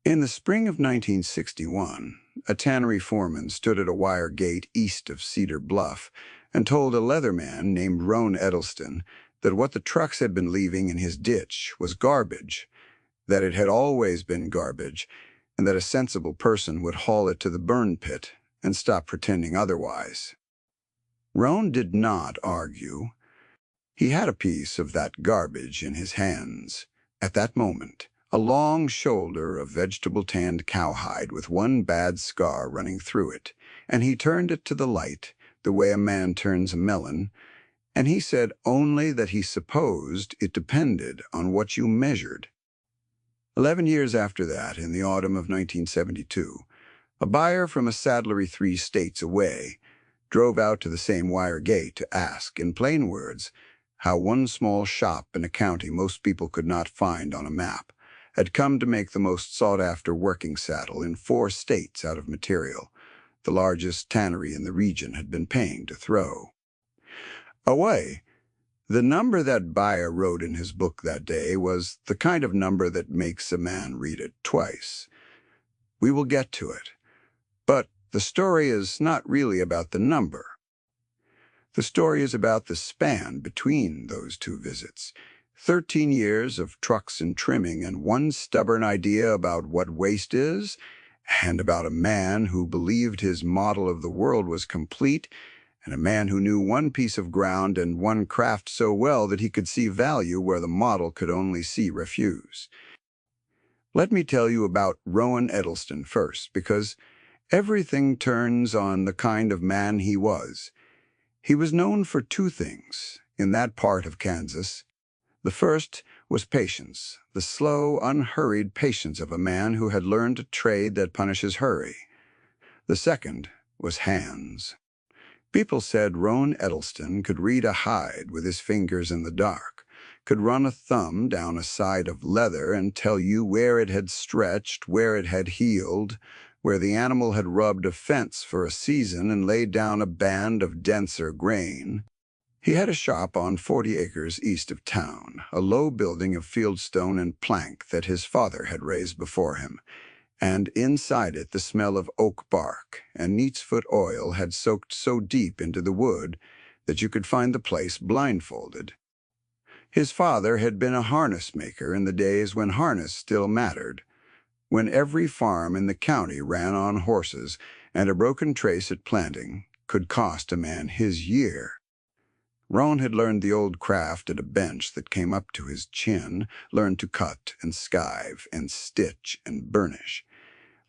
In the spring of 1961, a tannery foreman stood at a wire gate east of Cedar Bluff and told a leatherman named Roan Edelston that what the trucks had been leaving in his ditch was garbage, that it had always been garbage, and that a sensible person would haul it to the burn pit and stop pretending otherwise. Roan did not argue. He had a piece of that garbage in his hands. At that moment, a long shoulder of vegetable-tanned cowhide with one bad scar running through it, and he turned it to the light the way a man turns a melon, and he said only that he supposed it depended on what you measured. 11 years after that, in the autumn of 1972, a buyer from a saddlery 3 states away drove out to the same wire gate to ask, in plain words, how one small shop in a county most people could not find on a map had come to make the most sought-after working saddle in 4 states out of material the largest tannery in the region had been paying to throw away. The number that buyer wrote in his book that day was the kind of number that makes a man read it twice. We will get to it. But the story is not really about the number. The story is about the span between those 2 visits. 13 years of trucks and trimming and one stubborn idea about what waste is, and about a man who believed his model of the world was complete, and a man who knew one piece of ground and one craft so well that he could see value where the model could only see refuse. Let me tell you about Roan Edelston first, because everything turns on the kind of man he was. He was known for 2 things in that part of Kansas. The first was patience, the slow, unhurried patience of a man who had learned a trade that punishes hurry. The second was hands. People said Roan Edelston could read a hide with his fingers in the dark, could run a thumb down a side of leather and tell you where it had stretched, where it had healed, where the animal had rubbed a fence for a season and laid down a band of denser grain. He had a shop on 40 acres east of town, a low building of fieldstone and plank that his father had raised before him, and inside it the smell of oak bark and neatsfoot oil had soaked so deep into the wood that you could find the place blindfolded. His father had been a harness maker in the days when harness still mattered, when every farm in the county ran on horses and a broken trace at planting could cost a man his year. Roan had learned the old craft at a bench that came up to his chin, learned to cut and skive and stitch and burnish,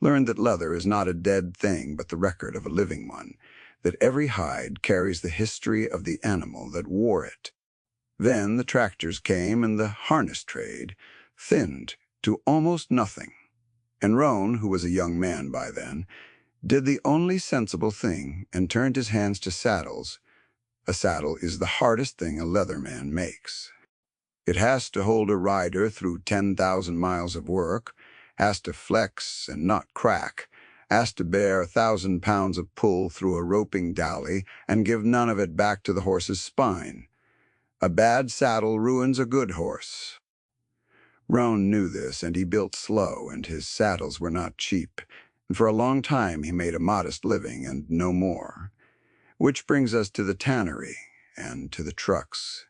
learned that leather is not a dead thing but the record of a living one, that every hide carries the history of the animal that wore it. Then the tractors came and the harness trade thinned to almost nothing. And Roan, who was a young man by then, did the only sensible thing and turned his hands to saddles. A saddle is the hardest thing a leatherman makes. It has to hold a rider through 10,000 miles of work, has to flex and not crack, has to bear 1,000 pounds of pull through a roping dolly and give none of it back to the horse's spine. A bad saddle ruins a good horse. Roan knew this, and he built slow, and his saddles were not cheap, and for a long time he made a modest living and no more. Which brings us to the tannery and to the trucks.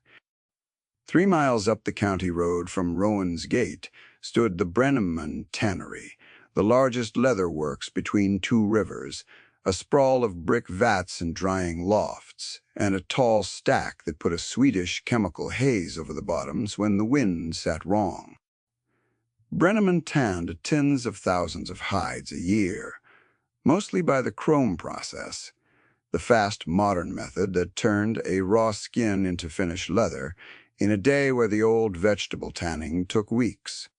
3 miles up the county road from Rowan's Gate stood the Brenneman Tannery, the largest leather works between 2 rivers, a sprawl of brick vats and drying lofts, and a tall stack that put a sweetish chemical haze over the bottoms when the wind sat wrong. Brenneman tanned tens of thousands of hides a year, mostly by the chrome process, the fast modern method that turned a raw skin into finished leather in a day where the old vegetable tanning took weeks.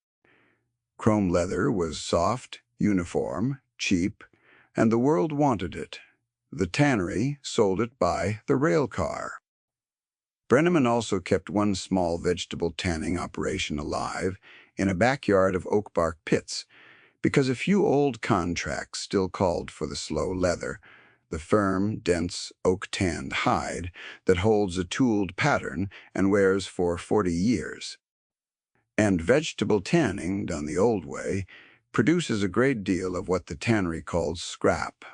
Chrome leather was soft, uniform, cheap, and the world wanted it. The tannery sold it by the rail car. Brenneman also kept one small vegetable tanning operation alive in a backyard of oak bark pits, because a few old contracts still called for the slow leather, the firm, dense, oak-tanned hide that holds a tooled pattern and wears for 40 years. And vegetable tanning, done the old way, produces a great deal of what the tannery called scrap.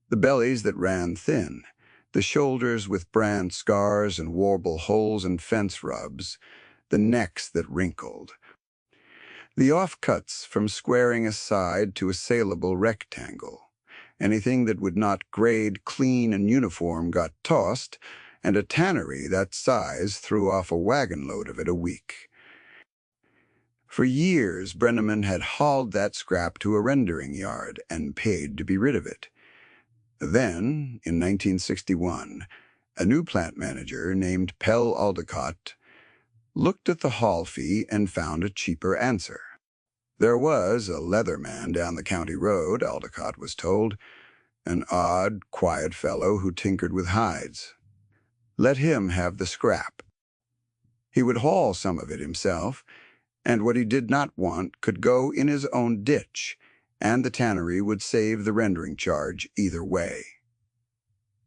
The bellies that ran thin, the shoulders with brand scars and warble holes and fence rubs, the necks that wrinkled. The offcuts from squaring a side to a saleable rectangle. Anything that would not grade clean and uniform got tossed, and a tannery that size threw off a wagon load of it a week. For years, Brenneman had hauled that scrap to a rendering yard and paid to be rid of it. Then, in 1961, a new plant manager named Pell Aldecott looked at the haul fee and found a cheaper answer. There was a leather man down the county road, Aldecott was told, an odd, quiet fellow who tinkered with hides. Let him have the scrap. He would haul some of it himself, and what he did not want could go in his own ditch, and the tannery would save the rendering charge either way.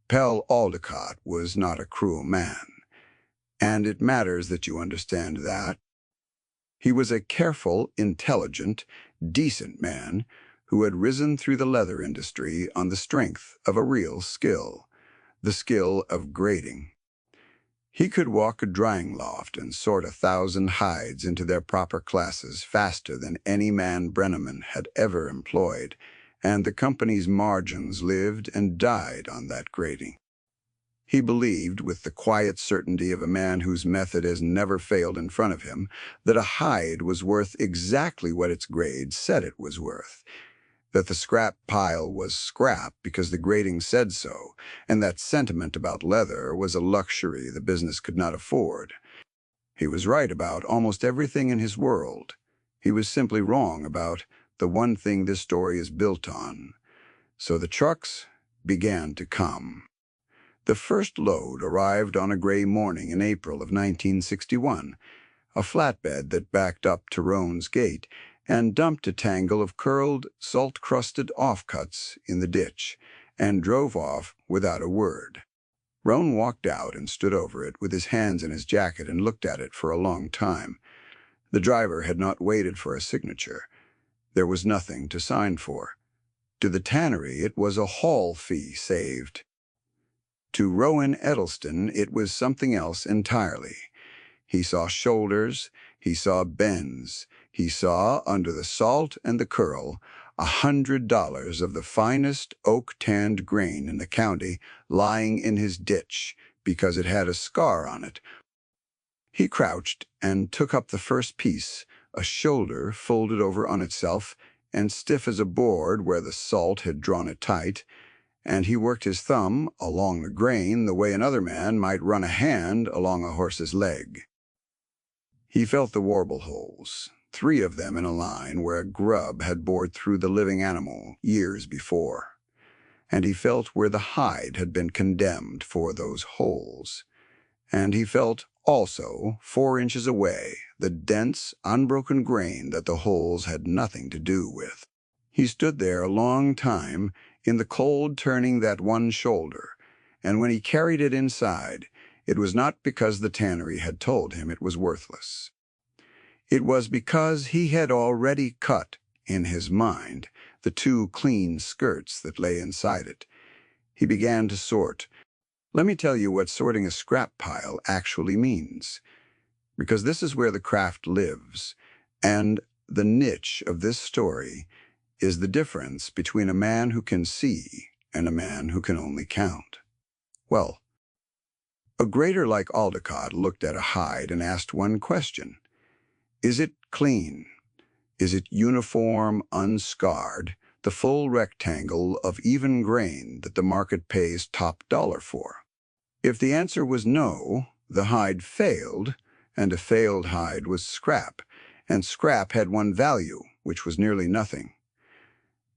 Pell Aldecott was not a cruel man, and it matters that you understand that. He was a careful, intelligent, decent man who had risen through the leather industry on the strength of a real skill, the skill of grading. He could walk a drying loft and sort 1,000 hides into their proper classes faster than any man Brenneman had ever employed, and the company's margins lived and died on that grading. He believed, with the quiet certainty of a man whose method has never failed in front of him, that a hide was worth exactly what its grade said it was worth, that the scrap pile was scrap because the grading said so, and that sentiment about leather was a luxury the business could not afford. He was right about almost everything in his world. He was simply wrong about the one thing this story is built on. So the trucks began to come. The first load arrived on a gray morning in April of 1961, a flatbed that backed up to Roan's gate and dumped a tangle of curled, salt-crusted offcuts in the ditch and drove off without a word. Roan walked out and stood over it with his hands in his jacket and looked at it for a long time. The driver had not waited for a signature. There was nothing to sign for. To the tannery, it was a haul fee saved. To Rowan Edelston, it was something else entirely. He saw shoulders, he saw bends, he saw, under the salt and the curl, $100 of the finest oak-tanned grain in the county lying in his ditch because it had a scar on it. He crouched and took up the first piece, a shoulder folded over on itself and stiff as a board where the salt had drawn it tight, and he worked his thumb along the grain the way another man might run a hand along a horse's leg. He felt the warble holes, 3 of them in a line where a grub had bored through the living animal years before, and he felt where the hide had been condemned for those holes, and he felt also, 4 inches away, the dense, unbroken grain that the holes had nothing to do with. He stood there a long time in the cold turning that one shoulder, and when he carried it inside, it was not because the tannery had told him it was worthless. It was because he had already cut, in his mind, the 2 clean skirts that lay inside it. He began to sort. Let me tell you what sorting a scrap pile actually means, because this is where the craft lives, and the niche of this story is the difference between a man who can see and a man who can only count. Well, a grader like Aldecott looked at a hide and asked one question. Is it clean? Is it uniform, unscarred, the full rectangle of even grain that the market pays top dollar for? If the answer was no, the hide failed, and a failed hide was scrap, and scrap had one value, which was nearly nothing.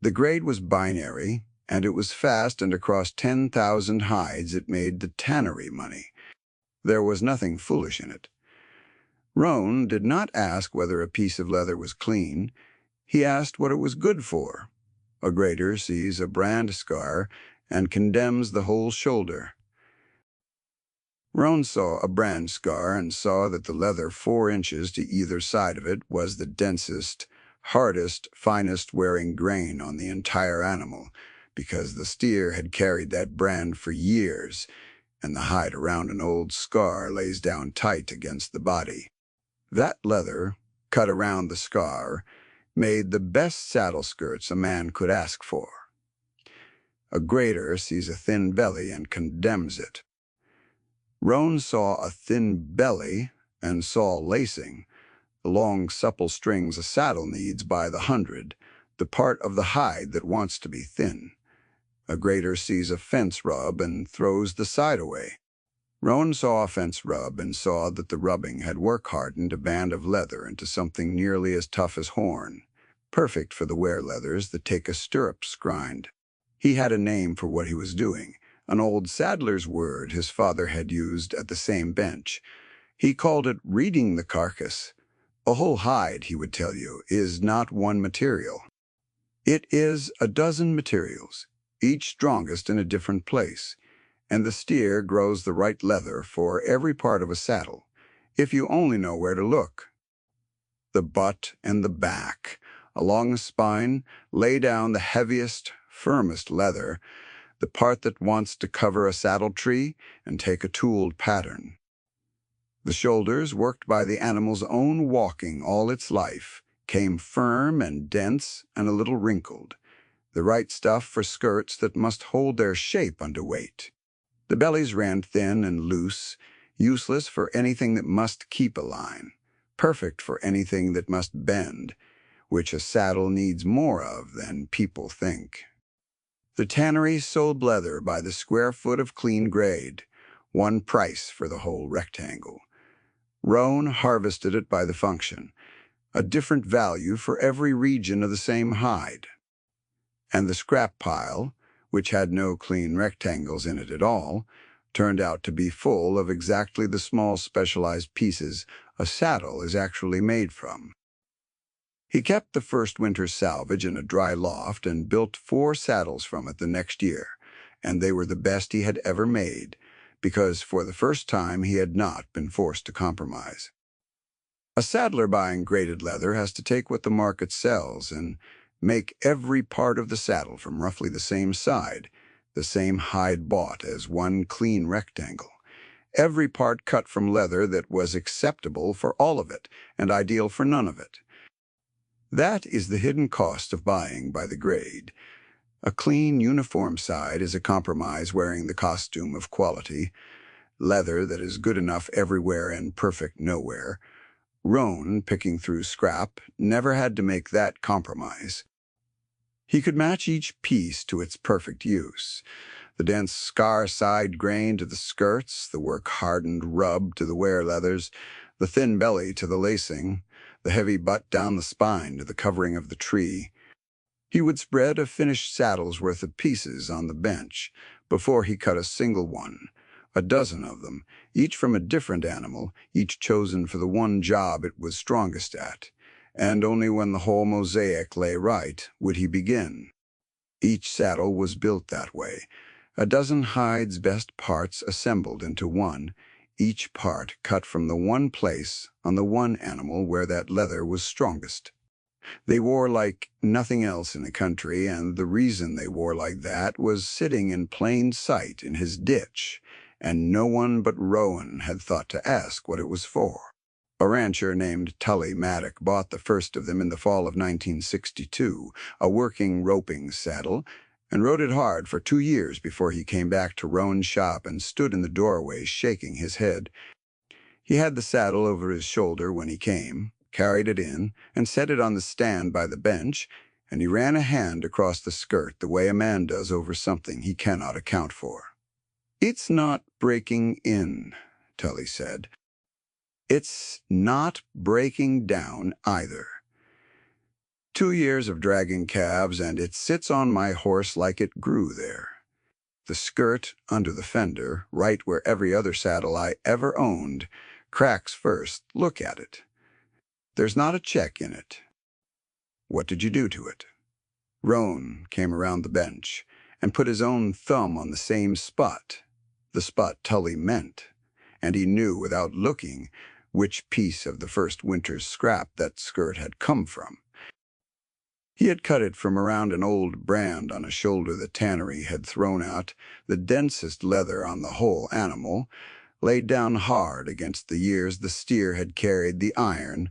The grade was binary, and it was fast, and across 10,000 hides it made the tannery money. There was nothing foolish in it. Roan did not ask whether a piece of leather was clean. He asked what it was good for. A grader sees a brand scar and condemns the whole shoulder. Roan saw a brand scar and saw that the leather 4 inches to either side of it was the densest, hardest, finest wearing grain on the entire animal, because the steer had carried that brand for years, and the hide around an old scar lays down tight against the body. That leather, cut around the scar, made the best saddle skirts a man could ask for. A grader sees a thin belly and condemns it. Roan saw a thin belly and saw lacing, the long supple strings a saddle needs by the hundred, the part of the hide that wants to be thin. A grader sees a fence rub and throws the side away. Roan saw a fence rub and saw that the rubbing had work-hardened a band of leather into something nearly as tough as horn, perfect for the wear leathers that take a stirrup's grind. He had a name for what he was doing, an old saddler's word his father had used at the same bench. He called it reading the carcass. A whole hide, he would tell you, is not one material. It is a dozen materials, each strongest in a different place, and the steer grows the right leather for every part of a saddle, if you only know where to look. The butt and the back, along the spine, lay down the heaviest, firmest leather, the part that wants to cover a saddle tree and take a tooled pattern. The shoulders, worked by the animal's own walking all its life, came firm and dense and a little wrinkled, the right stuff for skirts that must hold their shape under weight. The bellies ran thin and loose, useless for anything that must keep a line, perfect for anything that must bend, which a saddle needs more of than people think. The Tannery sold leather by the square foot of clean grade, one price for the whole rectangle. Roan harvested it by the function, a different value for every region of the same hide. And the scrap pile, which had no clean rectangles in it at all, turned out to be full of exactly the small specialized pieces a saddle is actually made from. He kept the first winter's salvage in a dry loft and built 4 saddles from it the next year, and they were the best he had ever made, because for the first time he had not been forced to compromise. A saddler buying graded leather has to take what the market sells and make every part of the saddle from roughly the same side, the same hide bought as one clean rectangle, every part cut from leather that was acceptable for all of it and ideal for none of it. That is the hidden cost of buying by the grade. A clean, uniform side is a compromise wearing the costume of quality, leather that is good enough everywhere and perfect nowhere. Roan, picking through scrap, never had to make that compromise. He could match each piece to its perfect use, the dense scar-side grain to the skirts, the work-hardened rub to the wear leathers, the thin belly to the lacing, the heavy butt down the spine to the covering of the tree. He would spread a finished saddle's worth of pieces on the bench before he cut a single one, a dozen of them, each from a different animal, each chosen for the one job it was strongest at, and only when the whole mosaic lay right would he begin. Each saddle was built that way, a dozen hides' best parts assembled into one, each part cut from the one place on the one animal where that leather was strongest. They wore like nothing else in the country, and the reason they wore like that was sitting in plain sight in his ditch, and no one but Rowan had thought to ask what it was for. A rancher named Tully Maddock bought the first of them in the fall of 1962, a working roping saddle, and rode it hard for 2 years before he came back to Rowan's shop and stood in the doorway shaking his head. He had the saddle over his shoulder when he came, carried it in, and set it on the stand by the bench, and he ran a hand across the skirt the way a man does over something he cannot account for. "It's not breaking in," Tully said. "It's not breaking down either. 2 years of dragging calves, and it sits on my horse like it grew there. The skirt under the fender, right where every other saddle I ever owned, cracks first. Look at it. There's not a check in it. What did you do to it?" Roan came around the bench and put his own thumb on the same spot, the spot Tully meant, and he knew without looking which piece of the first winter's scrap that skirt had come from. He had cut it from around an old brand on a shoulder the tannery had thrown out, the densest leather on the whole animal, laid down hard against the years the steer had carried the iron.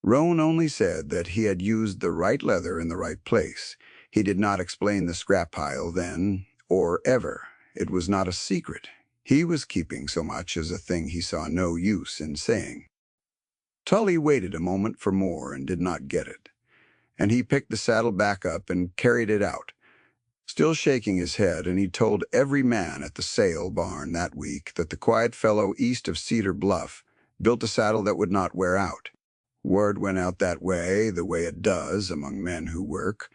Roan only said that he had used the right leather in the right place. He did not explain the scrap pile then, or ever. It was not a secret. He was keeping so much as a thing he saw no use in saying. Tully waited a moment for more and did not get it, and he picked the saddle back up and carried it out, still shaking his head, and he told every man at the sale barn that week that the quiet fellow east of Cedar Bluff built a saddle that would not wear out. Word went out that way, the way it does among men who work,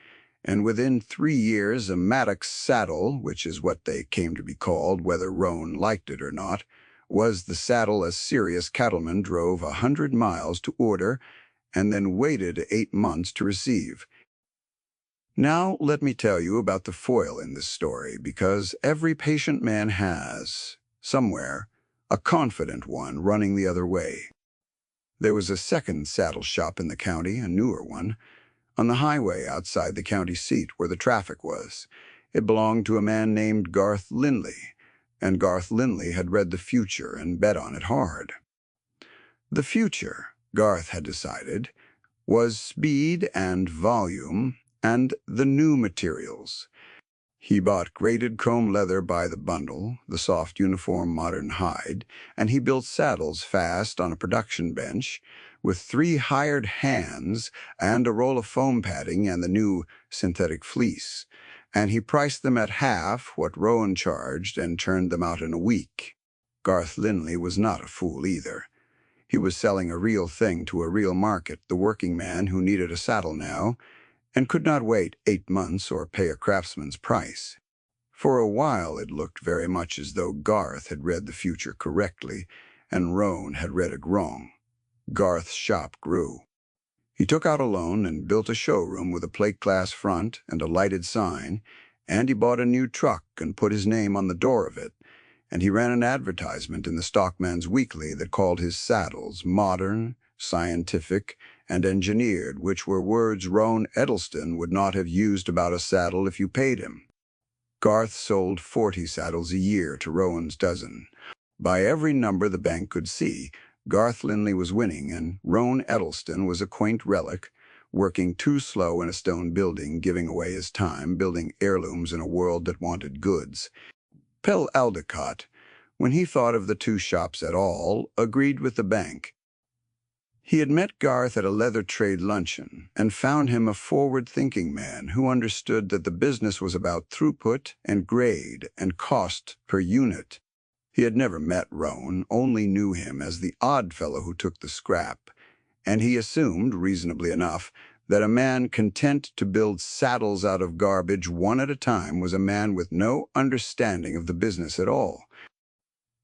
and within 3 years a Maddox saddle, which is what they came to be called, whether Roan liked it or not, was the saddle a serious cattleman drove 100 miles to order and then waited 8 months to receive. Now let me tell you about the foil in this story, because every patient man has, somewhere, a confident one running the other way. There was a second saddle shop in the county, a newer one, on the highway outside the county seat where the traffic was. It belonged to a man named Garth Lindley, and Garth Lindley had read the future and bet on it hard. The future, Garth had decided, was speed and volume and the new materials. He bought graded chrome leather by the bundle, the soft uniform modern hide, and he built saddles fast on a production bench with 3 hired hands and a roll of foam padding and the new synthetic fleece, and he priced them at half what Rowan charged and turned them out in a week. Garth Lindley was not a fool either. He was selling a real thing to a real market, the working man who needed a saddle now, and could not wait 8 months or pay a craftsman's price. For a while it looked very much as though Garth had read the future correctly, and Roan had read it wrong. Garth's shop grew. He took out a loan and built a showroom with a plate glass front and a lighted sign, and he bought a new truck and put his name on the door of it, and he ran an advertisement in the Stockman's Weekly that called his saddles modern, scientific, and engineered, which were words Roan Edelston would not have used about a saddle if you paid him. Garth sold 40 saddles a year to Rowan's dozen. By every number the bank could see, Garth Lindley was winning, and Roan Edelston was a quaint relic, working too slow in a stone building, giving away his time, building heirlooms in a world that wanted goods. Pell Aldecott, when he thought of the 2 shops at all, agreed with the bank. He had met Garth at a leather trade luncheon and found him a forward-thinking man who understood that the business was about throughput and grade and cost per unit. He had never met Roan, only knew him as the odd fellow who took the scrap, and he assumed, reasonably enough, that a man content to build saddles out of garbage one at a time was a man with no understanding of the business at all.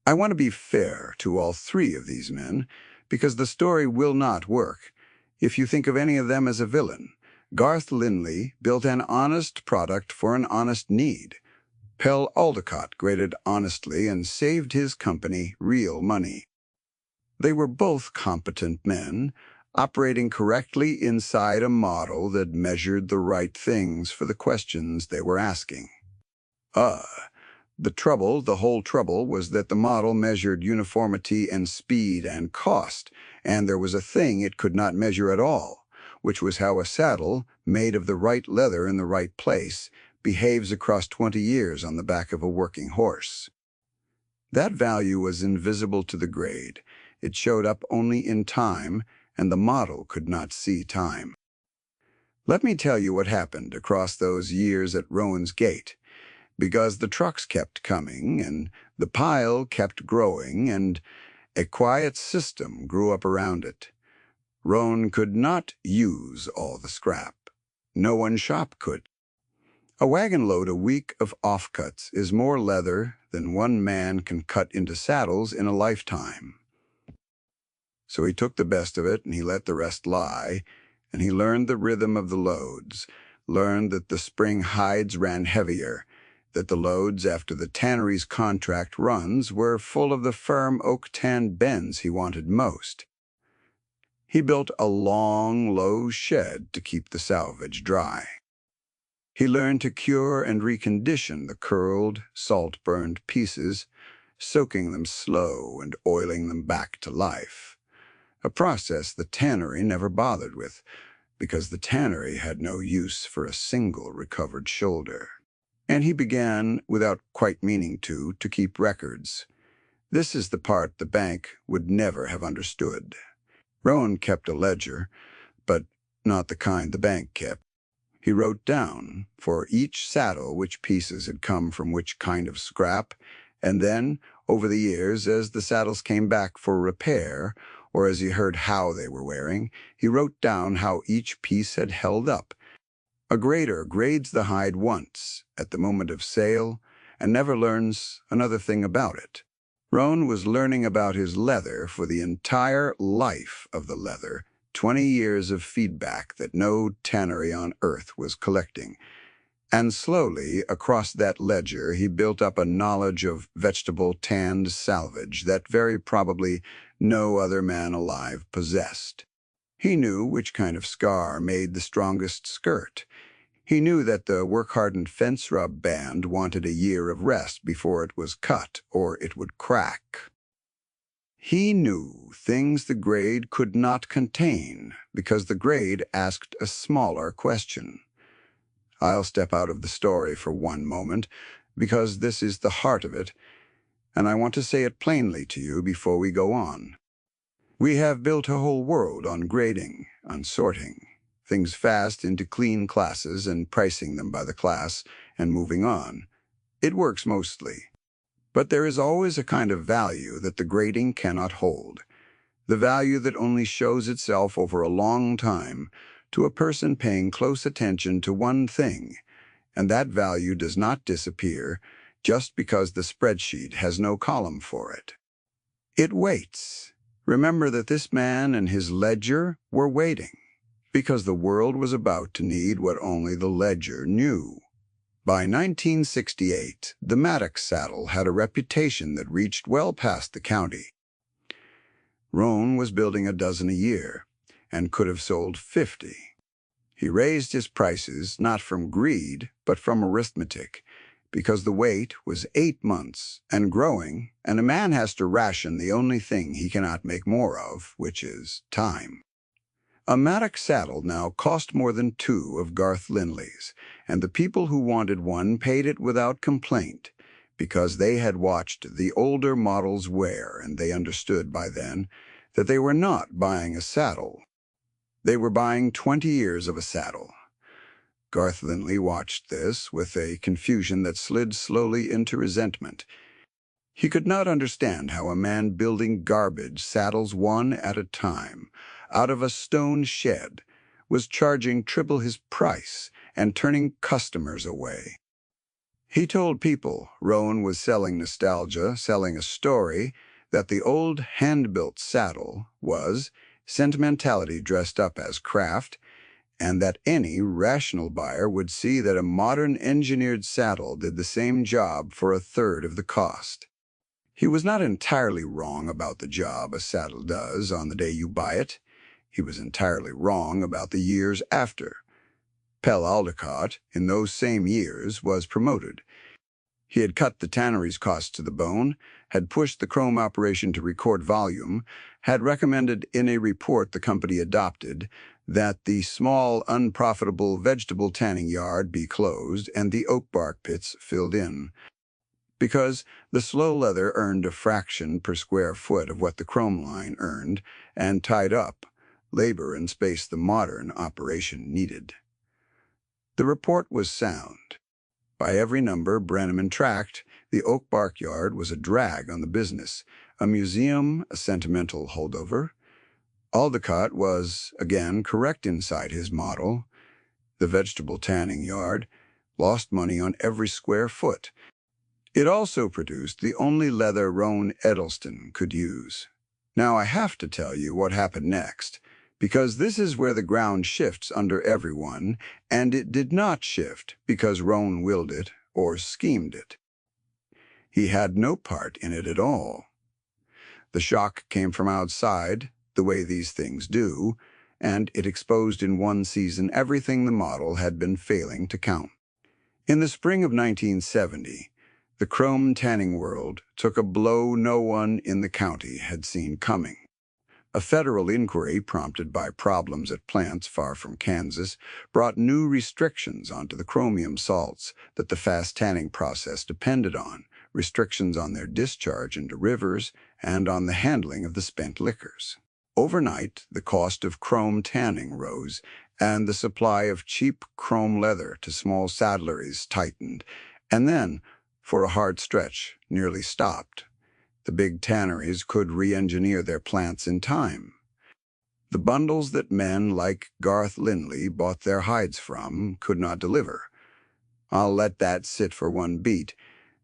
I want to be fair to all 3 of these men, because the story will not work if you think of any of them as a villain. Garth Lindley built an honest product for an honest need. Pell Aldecott graded honestly and saved his company real money. They were both competent men, operating correctly inside a model that measured the right things for the questions they were asking. The whole trouble was that the model measured uniformity and speed and cost, and there was a thing it could not measure at all, which was how a saddle, made of the right leather in the right place, behaves across 20 years on the back of a working horse. That value was invisible to the grade. It showed up only in time, and the model could not see time. Let me tell you what happened across those years at Rowan's Gate, because the trucks kept coming, and the pile kept growing, and a quiet system grew up around it. Roan could not use all the scrap. No one shop could. A wagon load a week of offcuts is more leather than one man can cut into saddles in a lifetime. So he took the best of it and he let the rest lie, and he learned the rhythm of the loads, learned that the spring hides ran heavier, that the loads after the tannery's contract runs were full of the firm oak tan bends he wanted most. He built a long, low shed to keep the salvage dry. He learned to cure and recondition the curled, salt-burned pieces, soaking them slow and oiling them back to life, a process the tannery never bothered with, because the tannery had no use for a single recovered shoulder. And he began, without quite meaning to keep records. This is the part the bank would never have understood. Rowan kept a ledger, but not the kind the bank kept. He wrote down, for each saddle, which pieces had come from which kind of scrap, and then, over the years, as the saddles came back for repair, or as he heard how they were wearing, he wrote down how each piece had held up. A grader grades the hide once, at the moment of sale, and never learns another thing about it. Rowan was learning about his leather for the entire life of the leather, 20 years of feedback that no tannery on earth was collecting. And slowly, across that ledger, he built up a knowledge of vegetable tanned salvage that very probably no other man alive possessed. He knew which kind of scar made the strongest skirt. He knew that the work-hardened fence rub band wanted a year of rest before it was cut, or it would crack. He knew things the grade could not contain, because the grade asked a smaller question. I'll step out of the story for one moment, because this is the heart of it, and I want to say it plainly to you before we go on. We have built a whole world on grading, on sorting things fast into clean classes and pricing them by the class and moving on. It works mostly. But there is always a kind of value that the grading cannot hold, the value that only shows itself over a long time to a person paying close attention to one thing, and that value does not disappear just because the spreadsheet has no column for it. It waits. Remember that this man and his ledger were waiting, because the world was about to need what only the ledger knew. By 1968, the Maddox saddle had a reputation that reached well past the county. Rowan was building a dozen a year, and could have sold 50. He raised his prices not from greed, but from arithmetic, because the wait was 8 months and growing, and a man has to ration the only thing he cannot make more of, which is time. A Maddox saddle now cost more than 2 of Garth Linley's, and the people who wanted one paid it without complaint, because they had watched the older models wear, and they understood by then that they were not buying a saddle. They were buying 20 years of a saddle. Garth Linley watched this with a confusion that slid slowly into resentment. He could not understand how a man building garbage saddles one at a time, out of a stone shed, was charging triple his price and turning customers away. He told people Rowan was selling nostalgia, selling a story, that the old hand-built saddle was sentimentality dressed up as craft, and that any rational buyer would see that a modern engineered saddle did the same job for a third of the cost. He was not entirely wrong about the job a saddle does on the day you buy it. He was entirely wrong about the years after. Pell Aldecott, in those same years, was promoted. He had cut the tannery's costs to the bone, had pushed the chrome operation to record volume, had recommended in a report the company adopted that the small, unprofitable vegetable tanning yard be closed and the oak bark pits filled in, because the slow leather earned a fraction per square foot of what the chrome line earned, and tied up labor and space the modern operation needed. The report was sound. By every number Brenneman tracked, the oak bark yard was a drag on the business, a museum, a sentimental holdover. Aldecott was, again, correct inside his model. The vegetable tanning yard lost money on every square foot. It also produced the only leather Rowan Edelston could use. Now I have to tell you what happened next, because this is where the ground shifts under everyone, and it did not shift because Rowan willed it or schemed it. He had no part in it at all. The shock came from outside, the way these things do, and it exposed in one season everything the model had been failing to count. In the spring of 1970, the chrome tanning world took a blow no one in the county had seen coming. A federal inquiry prompted by problems at plants far from Kansas brought new restrictions onto the chromium salts that the fast tanning process depended on, restrictions on their discharge into rivers and on the handling of the spent liquors. Overnight, the cost of chrome tanning rose, and the supply of cheap chrome leather to small saddleries tightened, and then, for a hard stretch, nearly stopped. The big tanneries could re-engineer their plants in time. The bundles that men like Garth Lindley bought their hides from could not deliver. I'll let that sit for one beat,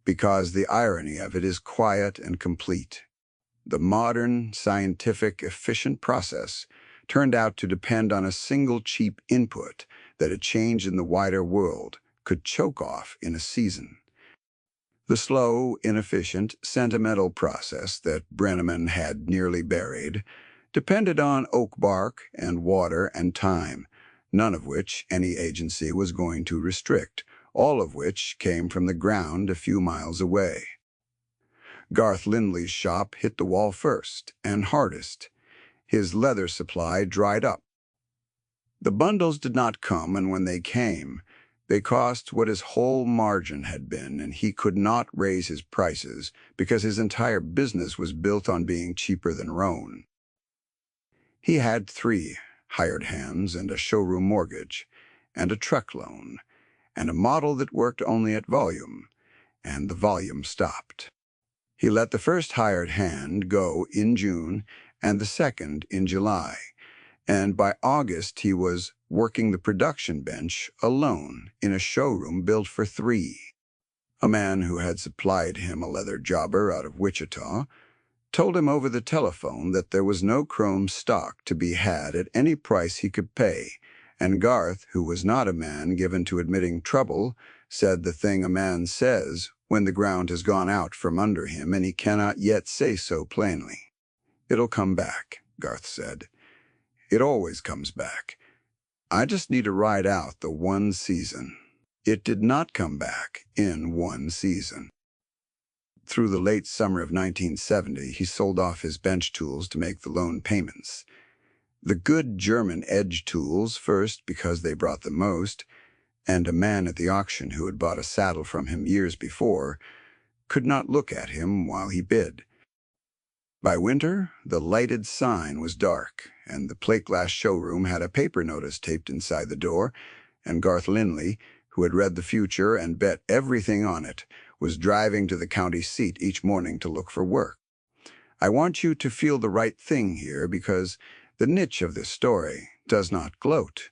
because the irony of it is quiet and complete. The modern, scientific, efficient process turned out to depend on a single cheap input that a change in the wider world could choke off in a season. The slow, inefficient, sentimental process that Brenneman had nearly buried depended on oak bark and water and time, none of which any agency was going to restrict, all of which came from the ground a few miles away. Garth Lindley's shop hit the wall first and hardest. His leather supply dried up. The bundles did not come, and when they came, they cost what his whole margin had been, and he could not raise his prices because his entire business was built on being cheaper than Roan. He had 3 hired hands and a showroom mortgage and a truck loan and a model that worked only at volume, and the volume stopped. He let the first hired hand go in June and the second in July, and by August he was working the production bench alone in a showroom built for 3. A man who had supplied him a leather jobber out of Wichita told him over the telephone that there was no chrome stock to be had at any price he could pay, and Garth, who was not a man given to admitting trouble, said the thing a man says when the ground has gone out from under him and he cannot yet say so plainly. "It'll come back," Garth said. "It always comes back. I just need to ride out the one season." It did not come back in one season. Through the late summer of 1970, he sold off his bench tools to make the loan payments. The good German edge tools first because they brought the most, and a man at the auction who had bought a saddle from him years before could not look at him while he bid. By winter, the lighted sign was dark, and the plate-glass showroom had a paper notice taped inside the door, and Garth Lindley, who had read the future and bet everything on it, was driving to the county seat each morning to look for work. I want you to feel the right thing here because the niche of this story does not gloat.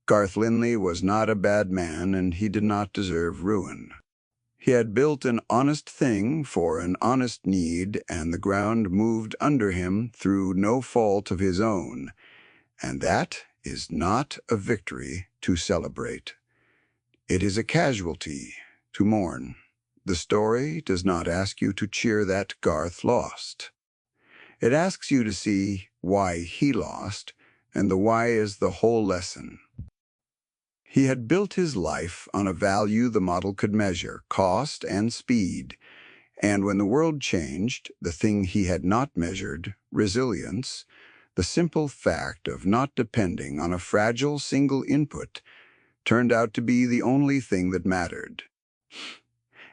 Garth Lindley was not a bad man, and he did not deserve ruin. He had built an honest thing for an honest need, and the ground moved under him through no fault of his own, and that is not a victory to celebrate. It is a casualty to mourn. The story does not ask you to cheer that Garth lost. It asks you to see why he lost, and the why is the whole lesson. He had built his life on a value the model could measure, cost and speed, and when the world changed, the thing he had not measured, resilience, the simple fact of not depending on a fragile single input, turned out to be the only thing that mattered.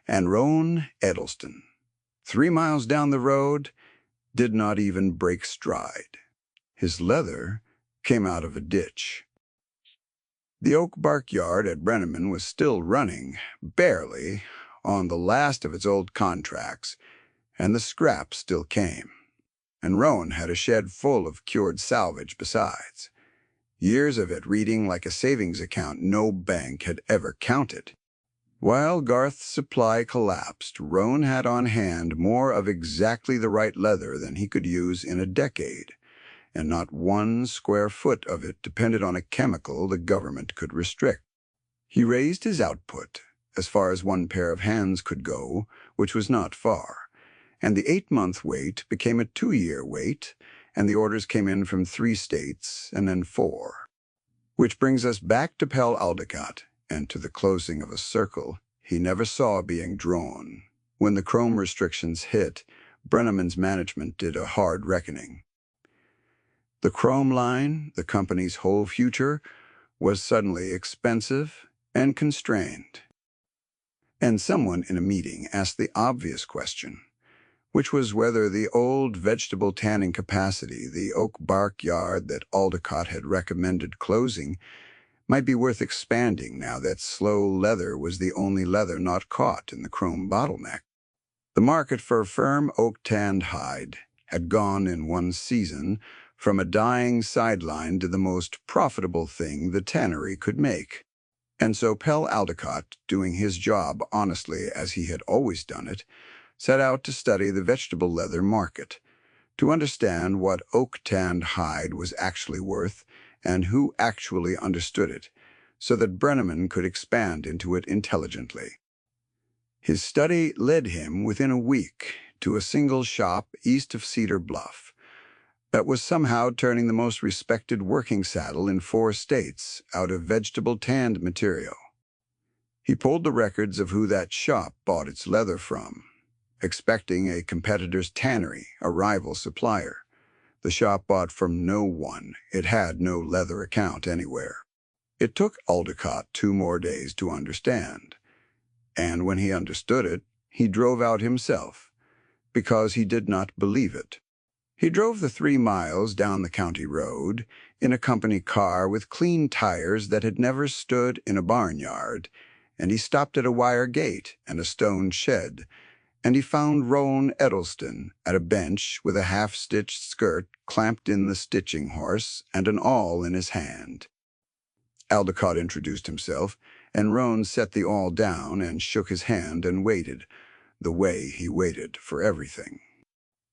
And Roan Edelston, 3 miles down the road, did not even break stride. His leather came out of a ditch. The oak bark yard at Brenneman was still running, barely, on the last of its old contracts, and the scrap still came. And Roan had a shed full of cured salvage besides. Years of it reading like a savings account no bank had ever counted. While Garth's supply collapsed, Roan had on hand more of exactly the right leather than he could use in a decade, and not 1 square foot of it depended on a chemical the government could restrict. He raised his output as far as 1 pair of hands could go, which was not far, and the 8-month wait became a 2-year wait, and the orders came in from 3 states and then 4. Which brings us back to Pell Aldecott and to the closing of a circle he never saw being drawn. When the chrome restrictions hit, Brenneman's management did a hard reckoning. The chrome line, the company's whole future, was suddenly expensive and constrained. And someone in a meeting asked the obvious question, which was whether the old vegetable tanning capacity, the oak bark yard that Aldecott had recommended closing, might be worth expanding now that slow leather was the only leather not caught in the chrome bottleneck. The market for firm oak-tanned hide had gone in one season from a dying sideline to the most profitable thing the tannery could make. And so Pell Aldecott, doing his job honestly as he had always done it, set out to study the vegetable leather market, to understand what oak-tanned hide was actually worth and who actually understood it, so that Brenneman could expand into it intelligently. His study led him within a week to a single shop east of Cedar Bluff that was somehow turning the most respected working saddle in 4 states out of vegetable tanned material. He pulled the records of who that shop bought its leather from, expecting a competitor's tannery, a rival supplier. The shop bought from no one. It had no leather account anywhere. It took Aldecott 2 more days to understand. And when he understood it, he drove out himself, because he did not believe it. He drove the 3 miles down the county road in a company car with clean tires that had never stood in a barnyard, and he stopped at a wire gate and a stone shed, and he found Rowan Edelston at a bench with a half-stitched skirt clamped in the stitching horse and an awl in his hand. Aldecott introduced himself, and Rowan set the awl down and shook his hand and waited, the way he waited for everything.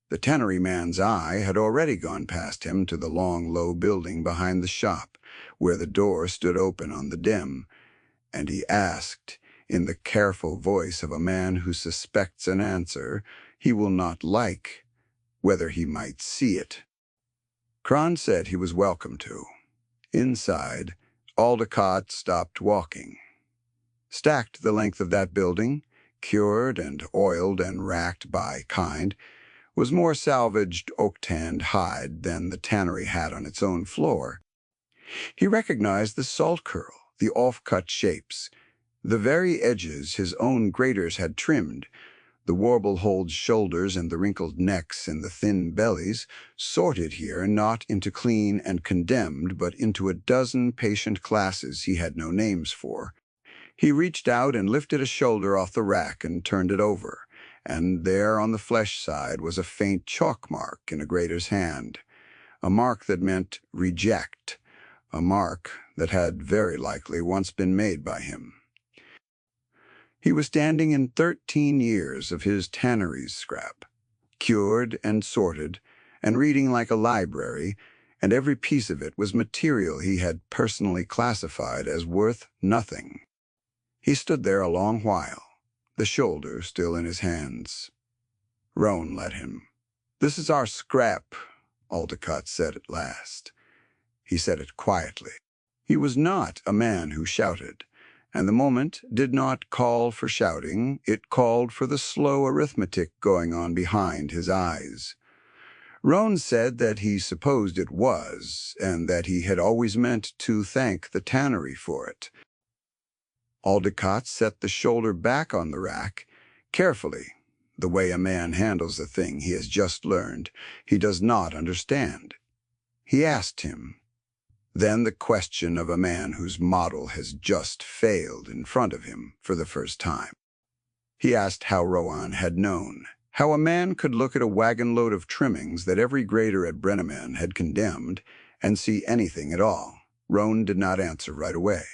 The tannery man's eye had already gone past him to the long, low building behind the shop, where the door stood open on the dim, and he asked, in the careful voice of a man who suspects an answer he will not like, whether he might see it. Cron said he was welcome to. Inside, Aldecott stopped walking. Stacked the length of that building, cured and oiled and racked by kind, was more salvaged oak-tanned hide than the tannery had on its own floor. He recognized the salt curl, the off-cut shapes, the very edges his own graters had trimmed, the warble-holed shoulders and the wrinkled necks and the thin bellies, sorted here not into clean and condemned, but into a dozen patient classes he had no names for. He reached out and lifted a shoulder off the rack and turned it over, and there on the flesh side was a faint chalk mark in a grater's hand, a mark that meant reject, a mark that had very likely once been made by him. He was standing in 13 years of his tannery's scrap, cured and sorted, and reading like a library, and every piece of it was material he had personally classified as worth nothing. He stood there a long while, the shoulder still in his hands. Rowan let him. "This is our scrap," Aldecott said at last. He said it quietly. He was not a man who shouted, and the moment did not call for shouting, it called for the slow arithmetic going on behind his eyes. Rowan said that he supposed it was, and that he had always meant to thank the tannery for it. Aldecott set the shoulder back on the rack, carefully, the way a man handles a thing he has just learned he does not understand. He asked him, then the question of a man whose model has just failed in front of him for the first time. He asked how Rowan had known, how a man could look at a wagon-load of trimmings that every grader at Brenneman had condemned and see anything at all. Rowan did not answer right away.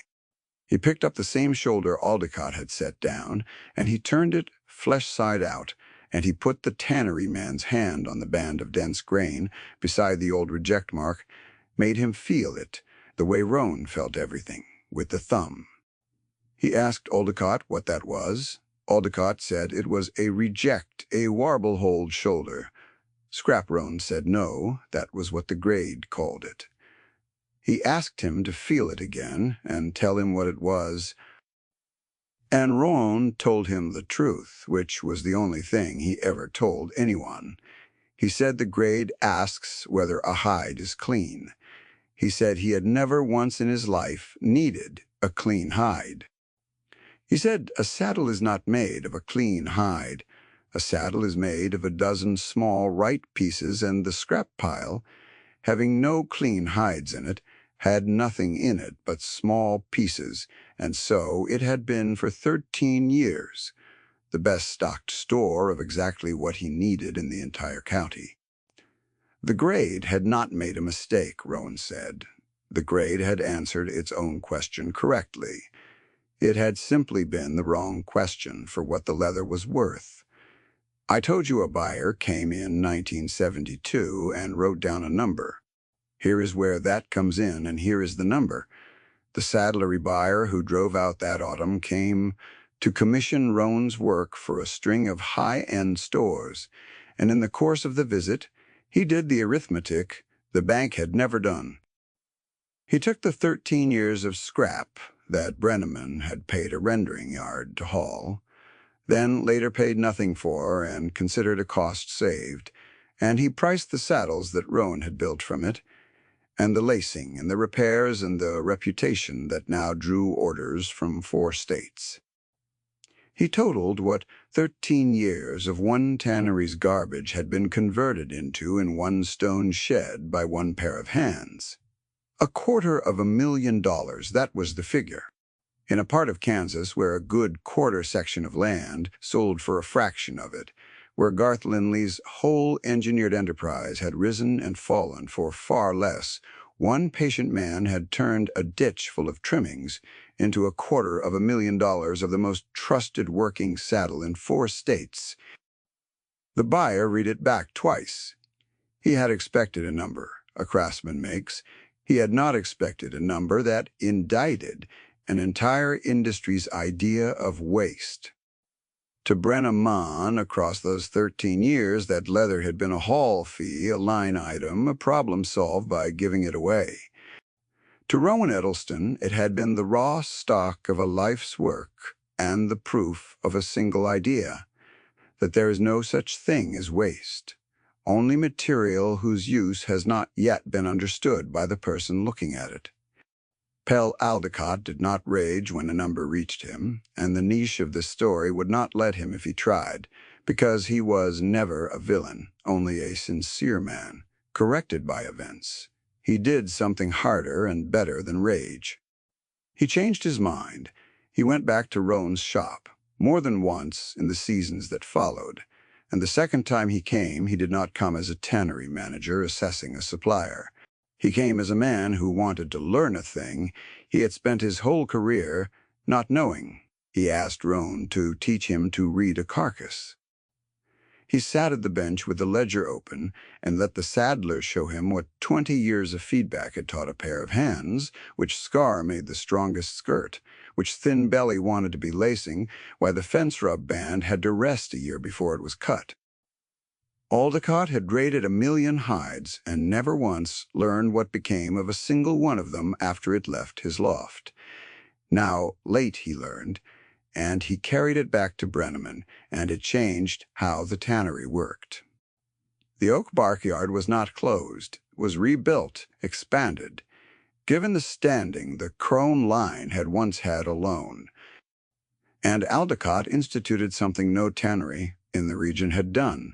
He picked up the same shoulder Aldecott had set down, and he turned it flesh side out, and he put the tannery man's hand on the band of dense grain beside the old reject mark, made him feel it, the way Rowan felt everything, with the thumb. He asked Aldecott what that was. Aldecott said it was a reject, a warble-holed shoulder, Scrap Roan said no, that was what the grade called it. He asked him to feel it again and tell him what it was, and Roan told him the truth, which was the only thing he ever told anyone. He said the grade asks whether a hide is clean. He said he had never once in his life needed a clean hide. He said a saddle is not made of a clean hide. A saddle is made of a dozen small right pieces, and the scrap pile, having no clean hides in it, had nothing in it but small pieces, and so it had been for 13 years, the best stocked store of exactly what he needed in the entire county. The grade had not made a mistake, Rowan said. The grade had answered its own question correctly. It had simply been the wrong question for what the leather was worth. I told you a buyer came in 1972 and wrote down a number. Here is where that comes in, and here is the number. The saddlery buyer who drove out that autumn came to commission Roan's work for a string of high-end stores, and in the course of the visit, he did the arithmetic the bank had never done. He took the 13 years of scrap that Brenneman had paid a rendering yard to haul, then later paid nothing for and considered a cost saved, and he priced the saddles that Roan had built from it, and the lacing and the repairs and the reputation that now drew orders from 4 states. He totaled what 13 years of one tannery's garbage had been converted into in one stone shed by one pair of hands. $250,000, that was the figure. In a part of Kansas where a good quarter section of land sold for a fraction of it, where Garth Lindley's whole engineered enterprise had risen and fallen for far less, one patient man had turned a ditch full of trimmings into $250,000 of the most trusted working saddle in 4 states. The buyer read it back twice. He had expected a number a craftsman makes. He had not expected a number that indicted an entire industry's idea of waste. To Brenneman, across those 13 years, that leather had been a haul fee, a line item, a problem solved by giving it away. To Rowan Edelston, it had been the raw stock of a life's work and the proof of a single idea, that there is no such thing as waste, only material whose use has not yet been understood by the person looking at it. Pell Aldecott did not rage when a number reached him, and the niche of the story would not let him if he tried, because he was never a villain, only a sincere man, corrected by events. He did something harder and better than rage. He changed his mind. He went back to Roan's shop, more than once in the seasons that followed, and the second time he came, he did not come as a tannery manager assessing a supplier. He came as a man who wanted to learn a thing he had spent his whole career not knowing. He asked Roan to teach him to read a carcass. He sat at the bench with the ledger open and let the saddler show him what 20 years of feedback had taught a pair of hands, which scar made the strongest skirt, which thin belly wanted to be lacing, while the fence rub band had to rest a year before it was cut. Aldecott had raided 1,000,000 hides and never once learned what became of a single one of them after it left his loft. Now, late he learned, and he carried it back to Brenneman, and it changed how the tannery worked. The oak barkyard was not closed, was rebuilt, expanded, given the standing the Crone line had once had alone. And Aldecott instituted something no tannery in the region had done.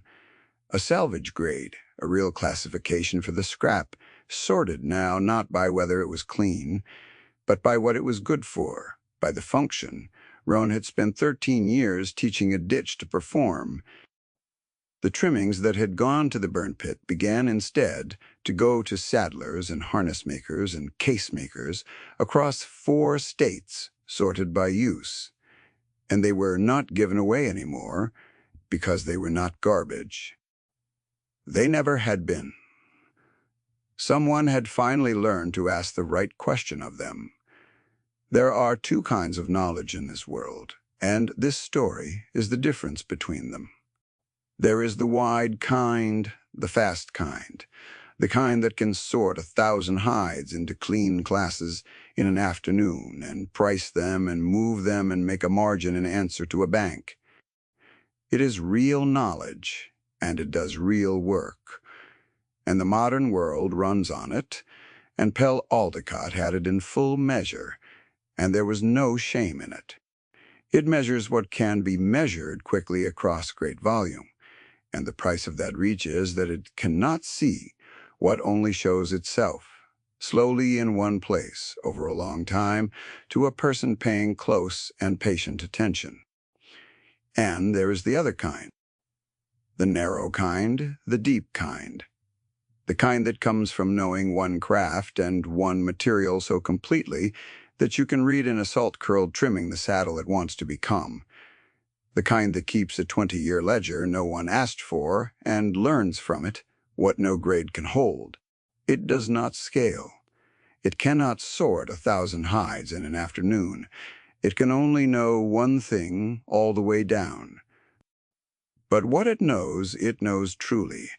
A salvage grade, a real classification for the scrap, sorted now not by whether it was clean, but by what it was good for, by the function. Roan had spent 13 years teaching a ditch to perform. The trimmings that had gone to the burn pit began instead to go to saddlers and harness makers and case makers across 4 states, sorted by use. And they were not given away anymore because they were not garbage. They never had been. Someone had finally learned to ask the right question of them. There are 2 kinds of knowledge in this world, and this story is the difference between them. There is the wide kind the fast kind, the kind that can sort 1,000 hides into clean classes in an afternoon and price them and move them and make a margin in answer to a bank. It is real knowledge, and it does real work, and the modern world runs on it, and Pell Aldecott had it in full measure, and there was no shame in it. It measures what can be measured quickly across great volume, and the price of that reach is that it cannot see what only shows itself, slowly in one place, over a long time, to a person paying close and patient attention. And there is the other kind, the narrow kind, the deep kind, the kind that comes from knowing one craft and one material so completely that you can read in a salt-curled trimming the saddle it wants to become, the kind that keeps a 20-year ledger no one asked for and learns from it what no grade can hold. It does not scale. It cannot sort 1,000 hides in an afternoon. It can only know one thing all the way down. But what it knows truly,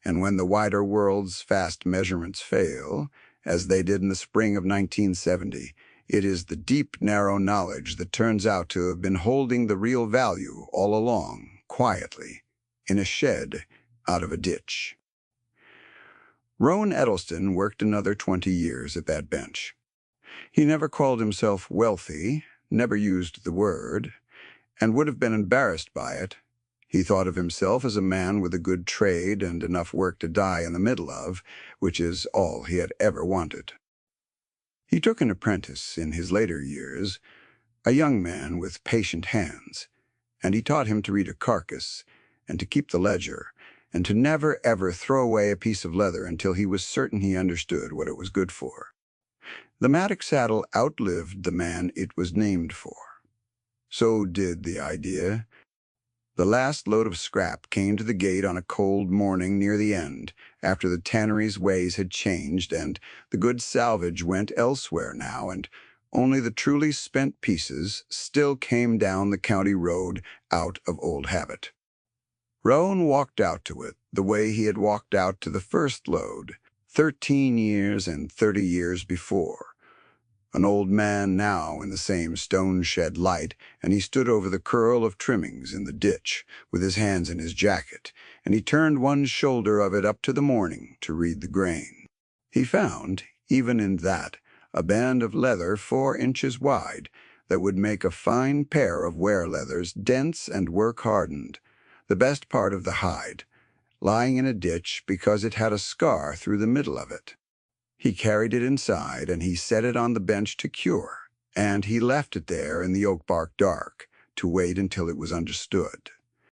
and when the wider world's fast measurements fail, as they did in the spring of 1970, it is the deep, narrow knowledge that turns out to have been holding the real value all along, quietly, in a shed out of a ditch. Rowan Edelston worked another 20 years at that bench. He never called himself wealthy, never used the word, and would have been embarrassed by it. He thought of himself as a man with a good trade and enough work to die in the middle of, which is all he had ever wanted. He took an apprentice in his later years, a young man with patient hands, and he taught him to read a carcass and to keep the ledger, and to never ever throw away a piece of leather until he was certain he understood what it was good for. The mattock saddle outlived the man it was named for. So did the idea. The last load of scrap came to the gate on a cold morning near the end, after the tannery's ways had changed, and the good salvage went elsewhere now, and only the truly spent pieces still came down the county road out of old habit. Rowan walked out to it the way he had walked out to the first load, 13 years and 30 years before. An old man now in the same stone-shed light, and he stood over the curl of trimmings in the ditch, with his hands in his jacket, and he turned one shoulder of it up to the morning to read the grain. He found, even in that, a band of leather 4 inches wide that would make a fine pair of wear leathers, dense and work-hardened, the best part of the hide, lying in a ditch because it had a scar through the middle of it. He carried it inside, and he set it on the bench to cure, and he left it there in the oak bark dark to wait until it was understood.